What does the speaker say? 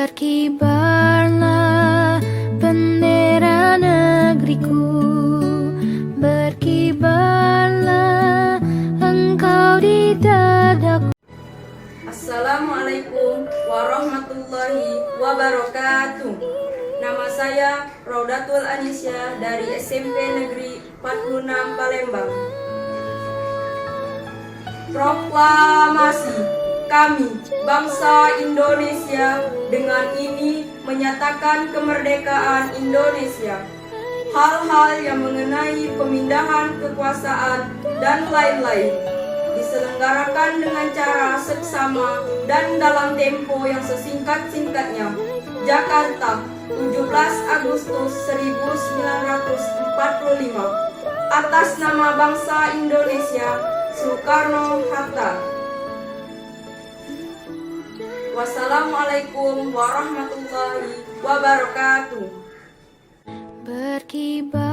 Berkibarlah bendera negeriku, berkibarlah engkau di dadaku. Assalamualaikum warahmatullahi wabarakatuh. Nama saya Raudatul Anisya dari SMP Negeri 46 Palembang. Proklamasi. Kami, bangsa Indonesia, dengan ini menyatakan kemerdekaan Indonesia. Hal-hal yang mengenai pemindahan kekuasaan dan lain-lain diselenggarakan dengan cara seksama dan dalam tempo yang sesingkat-singkatnya. Jakarta, 17 Agustus 1945. Atas nama bangsa Indonesia, Soekarno-Hatta. Wassalamualaikum warahmatullahi wabarakatuh. Berkibar